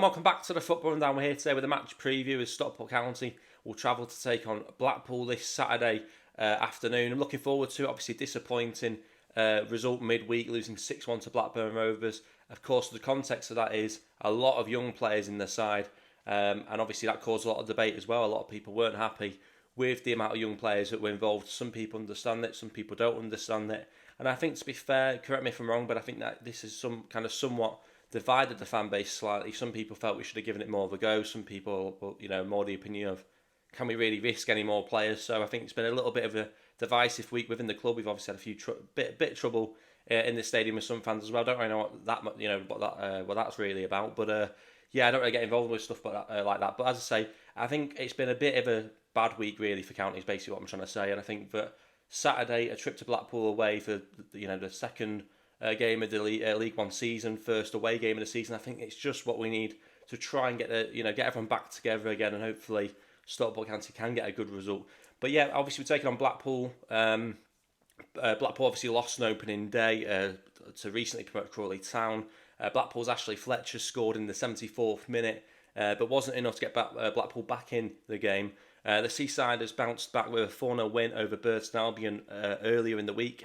and welcome back to the Football Rundown. We're here today with a match preview as Stockport County will travel to take on Blackpool this Saturday afternoon. I'm looking forward to it. Obviously disappointing result midweek, losing 6-1 to Blackburn Rovers. Of course, the context of that is a lot of young players in the side, and obviously that caused a lot of debate as well. A lot of people weren't happy with the amount of young players that were involved. Some people understand it, some people don't understand it. And I think, to be fair, correct me if I'm wrong, but I think that this is somewhat divided the fan base slightly. Some people felt we should have given it more of a go. Some people, more the opinion of, can we really risk any more players? So I think it's been a little bit of a divisive week within the club. We've obviously had a few bit of trouble in the stadium with some fans as well. I don't really know what that's really about. But I don't really get involved with stuff like that. But as I say, I think it's been a bit of a bad week really for County. Is basically what I'm trying to say. And I think that Saturday, a trip to Blackpool away for the second game of the League One season, first away game of the season. I think it's just what we need to try and get everyone back together again, and hopefully Stockport County can get a good result. But yeah, obviously we're taking on Blackpool. Blackpool obviously lost an opening day to recently promoted Crawley Town. Blackpool's Ashley Fletcher scored in the 74th minute, but wasn't enough to get Blackpool back in the game. The Seasiders bounced back with a 4-0 win over Burton Albion earlier in the week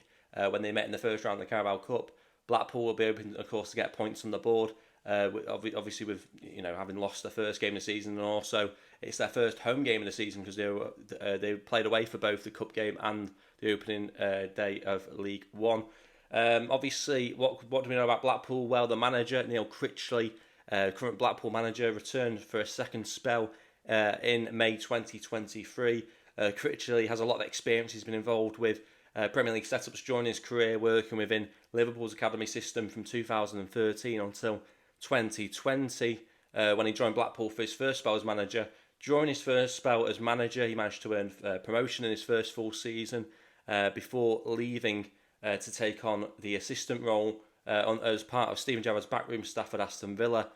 when they met in the first round of the Carabao Cup. Blackpool will be open, of course, to get points on the board. Obviously, with having lost their first game of the season, and also it's their first home game of the season because they played away for both the cup game and the opening day of League One. Obviously, what do we know about Blackpool? Well, the manager Neil Critchley, current Blackpool manager, returned for a second spell in May 2023. Critchley has a lot of experience. He's been involved with Premier League setups during his career, working within Liverpool's academy system from 2013 until 2020, when he joined Blackpool for his first spell as manager. During his first spell as manager, he managed to earn promotion in his first full season before leaving to take on the assistant role as part of Stephen Gerrard's backroom staff at Aston Villa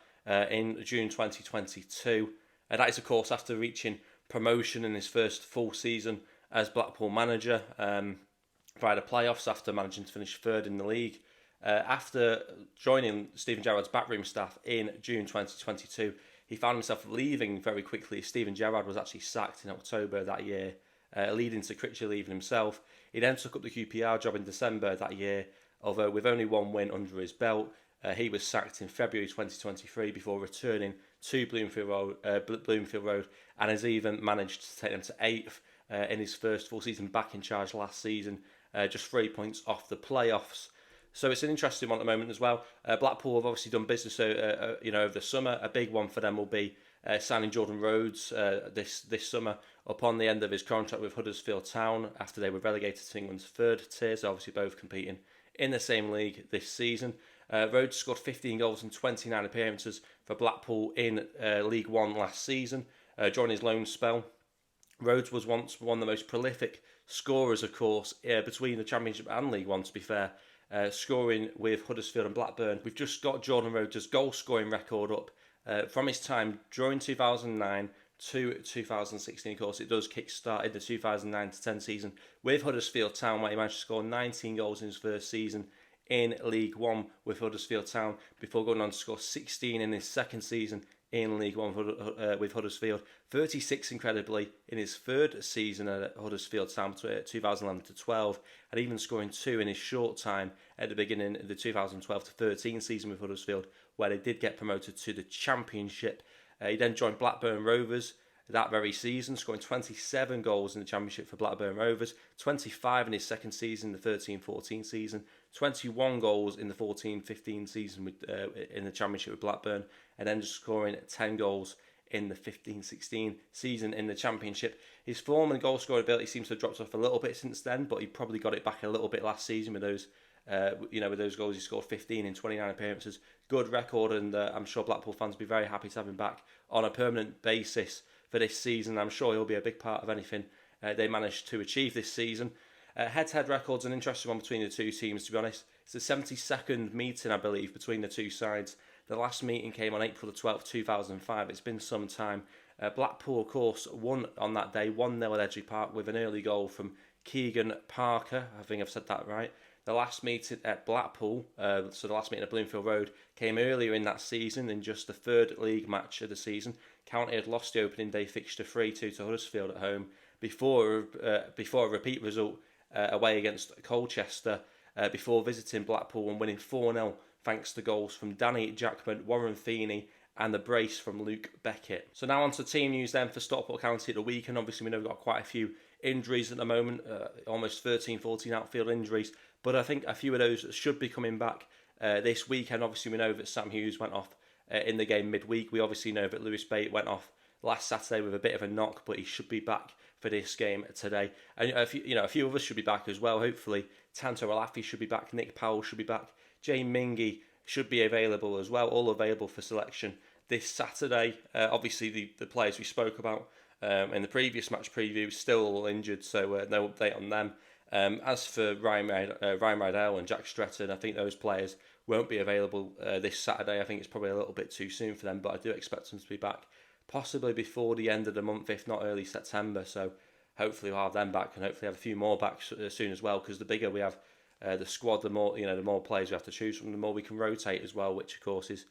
in June 2022. That is, of course, after reaching promotion in his first full season as Blackpool manager via the playoffs, after managing to finish third in the league. After joining Stephen Gerrard's backroom staff in June 2022, he found himself leaving very quickly. Stephen Gerrard was actually sacked in October that year, leading to Critchley leaving himself. He then took up the QPR job in December that year, although with only one win under his belt. He was sacked in February 2023 before returning to Bloomfield Road, and has even managed to take them to 8th in his first full season back in charge last season, just 3 points off the playoffs. So it's an interesting one at the moment as well. Blackpool have obviously done business over the summer. A big one for them will be signing Jordan Rhodes this summer upon the end of his contract with Huddersfield Town after they were relegated to England's third tier, so obviously both competing in the same league this season. Rhodes scored 15 goals in 29 appearances for Blackpool in League One last season during his loan spell. Rhodes was once one of the most prolific scorers, of course, between the Championship and League One, to be fair, scoring with Huddersfield and Blackburn. We've just got Jordan Rhodes' goal-scoring record up from his time during 2009 to 2016. Of course, it does kick-start in the 2009-10 season with Huddersfield Town, where he managed to score 19 goals in his first season in League One with Huddersfield Town, before going on to score 16 in his second season in League One with Huddersfield, 36 incredibly in his third season at Huddersfield Town 2011 to 12, and even scoring 2 in his short time at the beginning of the 2012 to 13 season with Huddersfield, where they did get promoted to the Championship. He then joined Blackburn Rovers that very season, scoring 27 goals in the Championship for Blackburn Rovers, 25 in his second season, the 13-14 season, 21 goals in the 14-15 season in the Championship with Blackburn, and then just scoring 10 goals in the 15-16 season in the Championship. His form and goal scoring ability seems to have dropped off a little bit since then, but he probably got it back a little bit last season with those with those goals. He scored 15 in 29 appearances. Good record, and I'm sure Blackpool fans will be very happy to have him back on a permanent basis for this season. I'm sure he'll be a big part of anything they manage to achieve this season. Head-to-head record's an interesting one between the two teams, to be honest. It's the 72nd meeting, I believe, between the two sides. The last meeting came on April the 12th, 2005. It's been some time. Blackpool, of course, won on that day, 1-0 at Edgley Park with an early goal from Keegan Parker. I think I've said that right. The last meeting at Blackpool, so the last meeting at Bloomfield Road, came earlier in that season in just the third league match of the season. County had lost the opening day fixture 3-2 to Huddersfield at home before a repeat result away against Colchester before visiting Blackpool and winning 4-0 thanks to goals from Danny Jackman, Warren Feeney and the brace from Luke Beckett. So now on to team news then for Stockport County at the weekend. Obviously we know we've got quite a few injuries at the moment, almost 13-14 outfield injuries, but I think a few of those should be coming back this weekend. Obviously we know that Sam Hughes went off in the game midweek. We obviously know that Lewis Bate went off last Saturday with a bit of a knock, but he should be back for this game today. And a few others should be back as well, hopefully. Tanto OLAOFE should be back, Nick Powell should be back, Jay Mingy should be available as well, all available for selection this Saturday. Obviously the players we spoke about in the previous match preview still all injured, so no update on them. As for Ryan Rydell and Jack Stretton, I think those players won't be available this Saturday. I think it's probably a little bit too soon for them, but I do expect them to be back possibly before the end of the month, if not early September. So hopefully we'll have them back, and hopefully have a few more back soon as well, because the bigger we have the squad, the more players we have to choose from, the more we can rotate as well, which of course is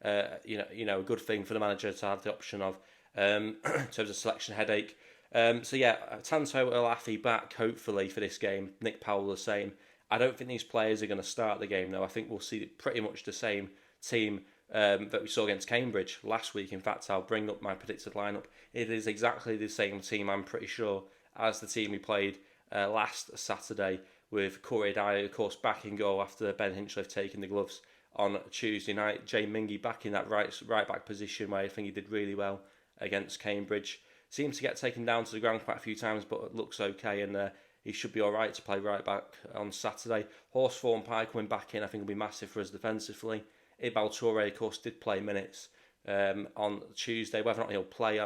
a good thing for the manager to have the option of in terms of selection headache. Tanto OLAOFE back hopefully for this game. Nick Powell the same. I don't think these players are going to start the game though. I think we'll see pretty much the same team that we saw against Cambridge last week. In fact, I'll bring up my predicted lineup. It is exactly the same team, I'm pretty sure, as the team we played last Saturday, with Corey Dyer, of course, back in goal after Ben Hinchliffe taking the gloves on Tuesday night. Jay Mingy back in that right back position where I think he did really well against Cambridge. Seemed to get taken down to the ground quite a few times, but it looks okay, and he should be all right to play right back on Saturday. Horsfall and Pye coming back in, I think will be massive for us defensively. Ibal Toure, of course, did play minutes on Tuesday. Whether or not he'll play,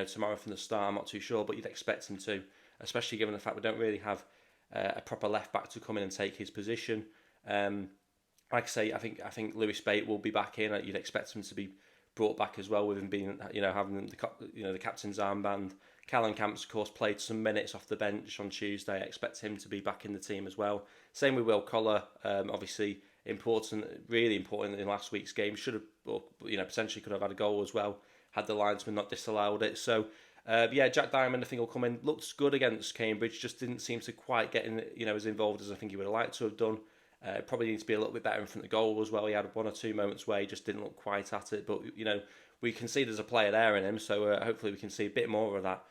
tomorrow from the start, I'm not too sure, but you'd expect him to, especially given the fact we don't really have a proper left back to come in and take his position. Like I say, I think Lewis Bate will be back in. You'd expect him to be brought back as well, with him being, having the captain's armband. Callum Camps, of course, played some minutes off the bench on Tuesday. I expect him to be back in the team as well. Same with Will Collar. Obviously really important in last week's game. Should have, potentially could have had a goal as well had the linesman not disallowed it. So, Jack Diamond, I think, will come in. Looked good against Cambridge, just didn't seem to quite get in, as involved as I think he would have liked to have done. Probably needs to be a little bit better in front of the goal as well. He had one or two moments where he just didn't look quite at it, but we can see there's a player there in him, so hopefully we can see a bit more of that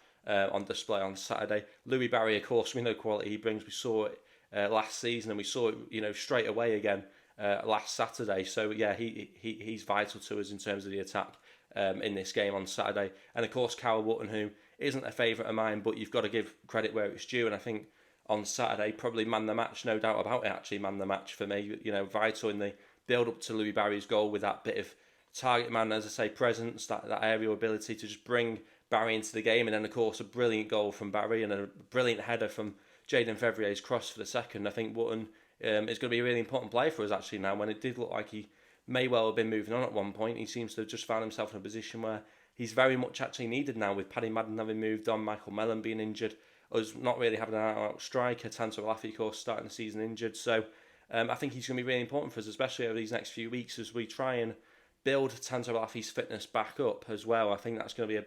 on display on Saturday. Louis Barry, of course, we know the quality he brings. We saw it last season, and we saw it straight away again last Saturday. So yeah, he's vital to us in terms of the attack in this game on Saturday. And of course, Carol Wotton, who isn't a favourite of mine, but you've got to give credit where it's due, and I think on Saturday, probably man the match, no doubt about it, actually man the match for me. Vital in the build-up to Louis Barry's goal with that bit of target man, as I say, presence, that aerial ability to just bring Barry into the game. And then, of course, a brilliant goal from Barry and a brilliant header from Jayden Fevrier's cross for the second. I think Wotton is going to be a really important player for us, actually, now, when it did look like he may well have been moving on at one point. He seems to have just found himself in a position where he's very much actually needed now, with Paddy Madden having moved on, Michael Mellon being injured, us not really having an out striker, Tanto OLAOFE, of course, starting the season injured. So I think he's going to be really important for us, especially over these next few weeks as we try and build Tanto OLAOFE's fitness back up as well. I think that's going to be a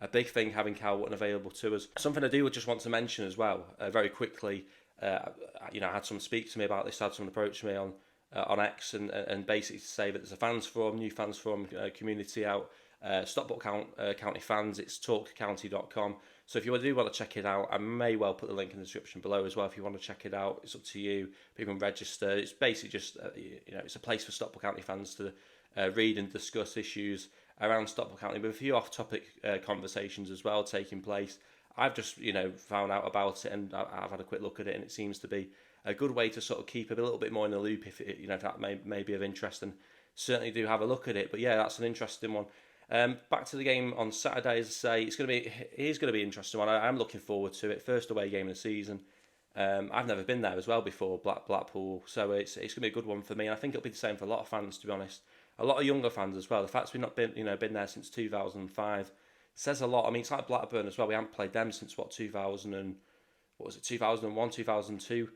big thing, having Carl Wotton available to us. Something I do just want to mention as well, very quickly. I had someone speak to me about this. I had someone approach me on X and basically say that there's a fans forum, new fans forum community out. Stockport County fans. It's talkcounty.com. So if you do want to check it out, I may well put the link in the description below as well. If you want to check it out, it's up to you. People can register. It's basically just it's a place for Stockport County fans to read and discuss issues around Stockport County, with a few off-topic conversations as well taking place. I've just found out about it, and I've had a quick look at it, and it seems to be a good way to sort of keep a little bit more in the loop if that may be of interest, and certainly do have a look at it. But yeah, that's an interesting one. Back to the game on Saturday, as I say, it is going to be an interesting one. I'm looking forward to it. First away game of the season. I've never been there as well before, Blackpool, so it's going to be a good one for me. And I think it'll be the same for a lot of fans, to be honest. A lot of younger fans as well. The fact we've not been there since 2005 says a lot. I mean, it's like Blackburn as well. We haven't played them since 2001, 2002.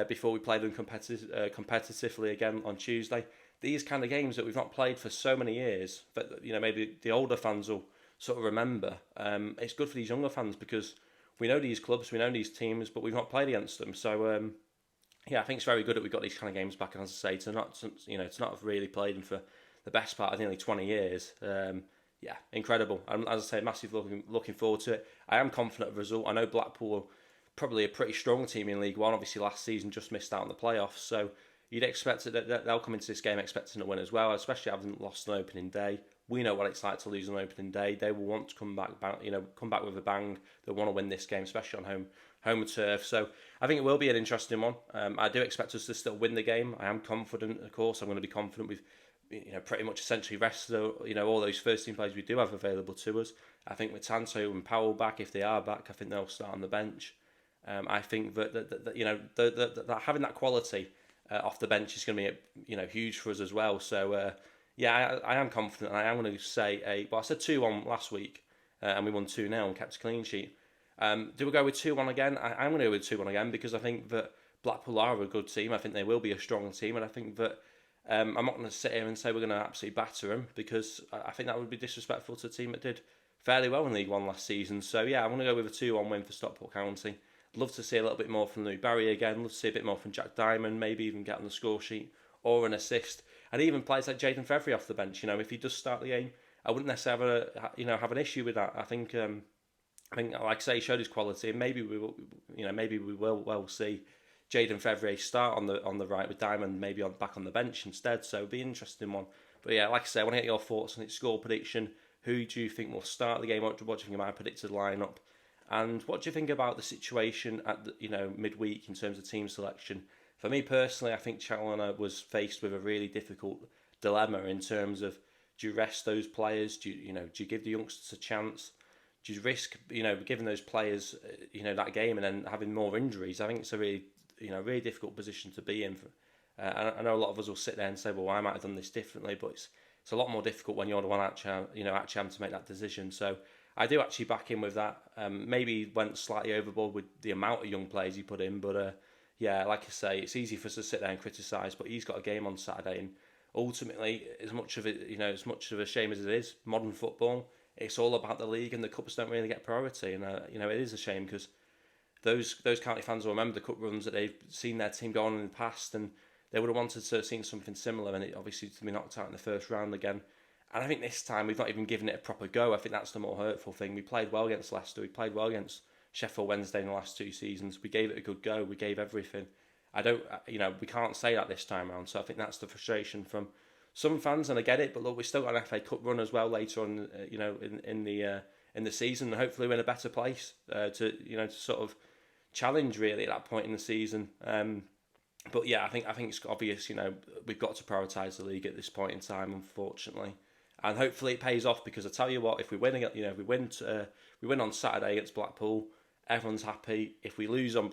before we played them competitively again on Tuesday. These kind of games that we've not played for so many years, that maybe the older fans will sort of remember. It's good for these younger fans because we know these clubs, we know these teams, but we've not played against them. So yeah, I think it's very good that we've got these kind of games back. And as I say, to not have really played them for the best part of nearly 20 years. Yeah, incredible. And as I say, massively looking forward to it. I am confident of the result. I know Blackpool are probably a pretty strong team in League One. Obviously, last season just missed out on the playoffs. So you'd expect that they'll come into this game expecting to win as well, especially having lost an opening day. We know what it's like to lose an opening day. They will want to come back with a bang. They want to win this game, especially on home turf. So I think it will be an interesting one. I do expect us to still win the game. I am confident, of course. I'm going to be confident with pretty much essentially rest of all those first team players we do have available to us. I think with Tanto and Powell back, if they are back, I think they'll start on the bench. I think that having that quality off the bench is going to be huge for us as well. So yeah, I am confident. I am going to say I said 2-1 last week, and we won 2-0 and kept a clean sheet. Do we go with 2-1 again? I'm going to go with 2-1 again because I think that Blackpool are a good team. I think they will be a strong team, and I think that I'm not going to sit here and say we're going to absolutely batter them because I think that would be disrespectful to a team that did fairly well in League One last season. So yeah, I'm going to go with a 2-1 win for Stockport County. Love to see a little bit more from Lou Barry again. Love to see a bit more from Jack Diamond, maybe even get on the score sheet or an assist. And even players like Jaden Fevry off the bench. If he does start the game, I wouldn't necessarily have an issue with that. I think like I say, he showed his quality, and maybe we will see Jaden Fevrier start on the right with Diamond maybe back on the bench instead. So it'll be an interesting one. But yeah, like I say, I want to get your thoughts on its score prediction. Who do you think will start the game? What do you think of my predicted lineup? And what do you think about the situation at midweek in terms of team selection? For me personally, I think Challoner was faced with a really difficult dilemma in terms of, do you rest those players? Do you give the youngsters a chance? Do you risk giving those players that game and then having more injuries? I think it's a really really difficult position to be in. I know a lot of us will sit there and say, well, I might have done this differently, but it's a lot more difficult when you're the one actually having to make that decision. So I do actually back in with that. Maybe went slightly overboard with the amount of young players he put in, but yeah, like I say, it's easy for us to sit there and criticise, but he's got a game on Saturday, and ultimately, as much of a shame as it is, modern football, it's all about the league, and the cups don't really get priority, and it is a shame because those county fans will remember the cup runs that they've seen their team go on in the past, and they would have wanted to have seen something similar, and it obviously to be knocked out in the first round again. And I think this time we've not even given it a proper go. I think that's the more hurtful thing. We played well against Leicester. We played well against Sheffield Wednesday in the last 2 seasons. We gave it a good go. We gave everything. We can't say that this time around. So I think that's the frustration from some fans, and I get it. But look, we've still got an FA Cup run as well later on, in the season, and hopefully we're in a better place to sort of challenge really at that point in the season. But yeah, I think it's obvious. We've got to prioritise the league at this point in time, unfortunately. And hopefully it pays off, because I tell you what, if we win, we win on Saturday against Blackpool, everyone's happy. If we lose on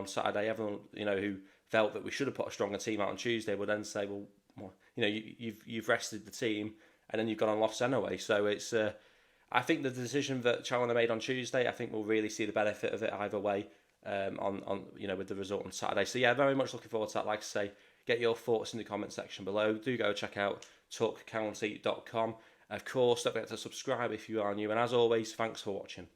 Saturday, everyone who felt that we should have put a stronger team out on Tuesday will then say, well, you've rested the team and then you've gone and lost anyway. So it's I think the decision that Challoner made on Tuesday, I think we'll really see the benefit of it either way with the result on Saturday. So yeah, very much looking forward to that. Like I say, get your thoughts in the comment section below. Do go check out talkcounty.com. Of course, don't forget to subscribe if you are new. And as always, thanks for watching.